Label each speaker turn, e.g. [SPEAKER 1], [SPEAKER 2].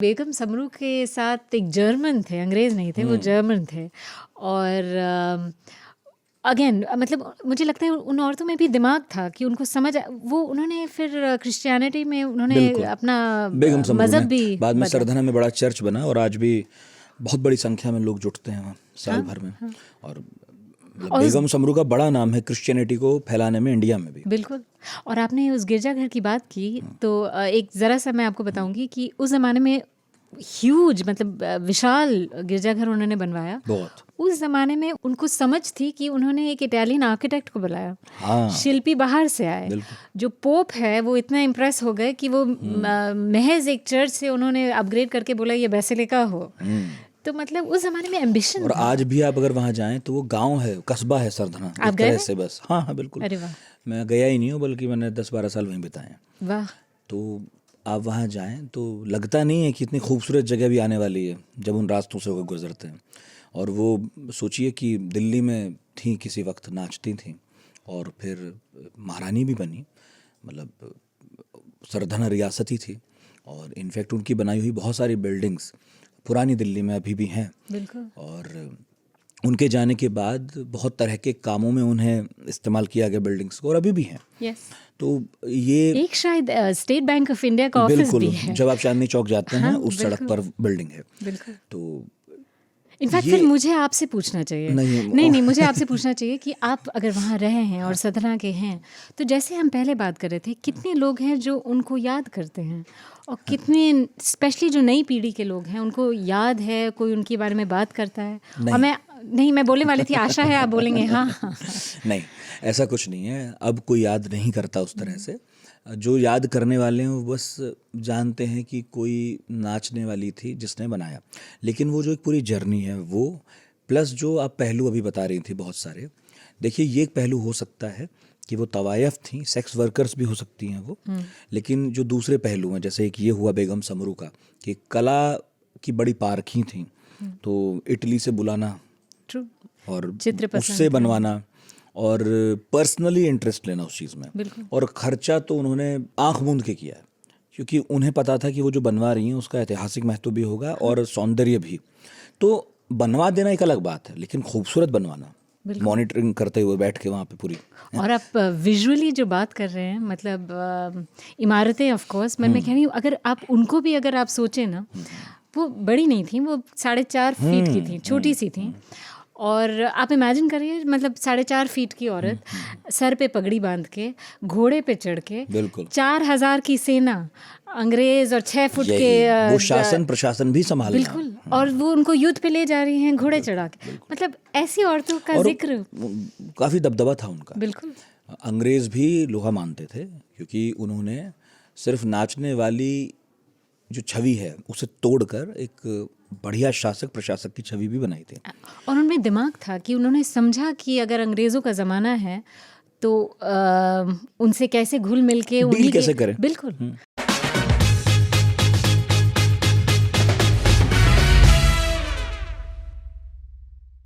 [SPEAKER 1] बेगम समरू के साथ एक जर्मन थे, अंग्रेज़ नहीं थे, वो जर्मन थे। और अगेन मतलब मुझे लगता है उन औरतों में भी दिमाग था कि उनको वो उन्होंने फिर क्रिश्चियनिटी में उन्होंने
[SPEAKER 2] बिल्कुल
[SPEAKER 1] अपना
[SPEAKER 2] बेगम समरू
[SPEAKER 1] मज़हब
[SPEAKER 2] में
[SPEAKER 1] भी
[SPEAKER 2] बाद में
[SPEAKER 1] बदला।
[SPEAKER 2] सरधना में बड़ा चर्च बना और आज भी बहुत बड़ी संख्या में लोग जुटते हैं वहाँ साल भर में। और मतलब
[SPEAKER 1] और
[SPEAKER 2] बेगम समरू का बड़ा नाम है क्रिश्चियनिटी को फैलाने में इंडिया में भी।
[SPEAKER 1] बिल्कुल। और आपने उस गिरजाघर की बात की तो एक ज़रा सा मैं आपको बताऊंगी कि उस ज़माने में ह्यूज मतलब विशाल गिरजाघर उन्होंने बनवाया।
[SPEAKER 2] बहुत।
[SPEAKER 1] उस ज़माने में उनको समझ थी कि उन्होंने एक इटालियन आर्किटेक्ट को बुलाया,
[SPEAKER 2] हाँ
[SPEAKER 1] शिल्पी बाहर से आए।
[SPEAKER 2] बिल्कुल।
[SPEAKER 1] जो पोप है वो इतना इम्प्रेस हो गए कि वो महज एक चर्च से उन्होंने अपग्रेड करके बोला ये बेसिलिका हो। तो मतलब उस ज़माने में एम्बिशन
[SPEAKER 2] और
[SPEAKER 1] था।
[SPEAKER 2] आज भी आप अगर वहाँ जाएं तो वो गांव है, कस्बा है सरधना
[SPEAKER 1] आप
[SPEAKER 2] एक
[SPEAKER 1] गए
[SPEAKER 2] तरह
[SPEAKER 1] हैं?
[SPEAKER 2] से बस। हाँ हाँ बिल्कुल।
[SPEAKER 1] अरे वाह
[SPEAKER 2] मैं गया ही नहीं हूँ बल्कि मैंने 10-12 साल वहीं बिताए हैं।
[SPEAKER 1] वाह।
[SPEAKER 2] तो आप वहाँ जाएं तो लगता नहीं है कि इतनी खूबसूरत जगह भी आने वाली है जब उन रास्तों से होकर गुजरते हैं। और वो सोचिए कि दिल्ली में थी, किसी वक्त नाचती थी और फिर महारानी भी बनी, मतलब सरधना रियासत ही थी। और इनफैक्ट उनकी बनाई हुई बहुत सारी बिल्डिंग्स पुरानी दिल्ली में अभी भी हैं।
[SPEAKER 1] बिल्कुल।
[SPEAKER 2] और उनके जाने के बाद बहुत तरह के कामों में उन्हें इस्तेमाल किया गया बिल्डिंग्स को, और अभी भी हैं।
[SPEAKER 1] यस।
[SPEAKER 2] तो ये
[SPEAKER 1] एक शायद स्टेट बैंक ऑफ इंडिया का ऑफिस
[SPEAKER 2] बिल्कुल
[SPEAKER 1] भी है।
[SPEAKER 2] जब आप चांदनी चौक जाते हैं
[SPEAKER 1] हाँ,
[SPEAKER 2] उस सड़क
[SPEAKER 1] बिल्कुल।
[SPEAKER 2] पर बिल्डिंग है।
[SPEAKER 1] बिल्कुल।
[SPEAKER 2] तो
[SPEAKER 1] इनफैक्ट
[SPEAKER 2] ये
[SPEAKER 1] फिर मुझे आपसे पूछना चाहिए। नहीं मुझे आपसे पूछना चाहिए कि आप अगर वहाँ रहे हैं और सतना के हैं तो जैसे हम पहले बात कर रहे थे, कितने लोग हैं जो उनको याद करते हैं और कितने स्पेशली जो नई पीढ़ी के लोग हैं उनको याद है, कोई उनके बारे में बात करता है। और मैं बोलने वाली थी, आशा है आप बोलेंगे हाँ हाँ।
[SPEAKER 2] नहीं, ऐसा कुछ नहीं है। अब कोई याद नहीं करता उस तरह से। जो याद करने वाले हैं वो बस जानते हैं कि कोई नाचने वाली थी जिसने बनाया। लेकिन वो जो एक पूरी जर्नी है वो, प्लस जो आप पहलू अभी बता रही थी बहुत सारे, देखिए ये एक पहलू हो सकता है कि वो तवायफ थी, सेक्स वर्कर्स भी हो सकती हैं वो। लेकिन जो दूसरे पहलू हैं, जैसे एक ये हुआ बेगम समरू का कि कला की बड़ी पारखी थी, तो इटली से बुलाना
[SPEAKER 1] ट्रू।
[SPEAKER 2] और
[SPEAKER 1] चित्र पसंद
[SPEAKER 2] उससे बनवाना और पर्सनली इंटरेस्ट लेना उस चीज़ में।
[SPEAKER 1] बिल्कुल।
[SPEAKER 2] और खर्चा तो उन्होंने आंख मूंद के किया है, क्योंकि उन्हें पता था कि वो जो बनवा रही हैं उसका ऐतिहासिक महत्व भी होगा और सौंदर्य भी। तो बनवा देना एक अलग बात है, लेकिन खूबसूरत बनवाना, मॉनिटरिंग करते हुए बैठ के वहाँ पे पूरी।
[SPEAKER 1] और आप विजुअली जो बात कर रहे हैं मतलब इमारतें ऑफ कोर्स मैं कह रही हूँ, अगर आप उनको भी अगर आप सोचें ना, वो बड़ी नहीं थी, वो 4.5 फीट की थी, छोटी सी थी। और आप इमेजिन करिए मतलब 4.5 फीट की औरत सर पे पगड़ी बांध के घोड़े पे चढ़ के,
[SPEAKER 2] बिल्कुल
[SPEAKER 1] 4,000 की सेना, अंग्रेज और 6 फुट के
[SPEAKER 2] वो शासन प्रशासन भी संभालना।
[SPEAKER 1] बिल्कुल। और वो उनको युद्ध पे ले जा रही हैं घोड़े चढ़ा के। मतलब ऐसी औरतों का
[SPEAKER 2] और
[SPEAKER 1] जिक्र
[SPEAKER 2] काफ़ी दबदबा था उनका।
[SPEAKER 1] बिल्कुल।
[SPEAKER 2] अंग्रेज़ भी लोहा मानते थे, क्योंकि उन्होंने सिर्फ नाचने वाली जो छवि है उसे तोड़कर एक बढ़िया शासक प्रशासक की छवि भी बनाई थी।
[SPEAKER 1] और उनमें दिमाग था कि उन्होंने समझा कि अगर अंग्रेज़ों का ज़माना है तो उनसे कैसे घुल मिल के
[SPEAKER 2] डील कैसे करें।
[SPEAKER 1] बिल्कुल।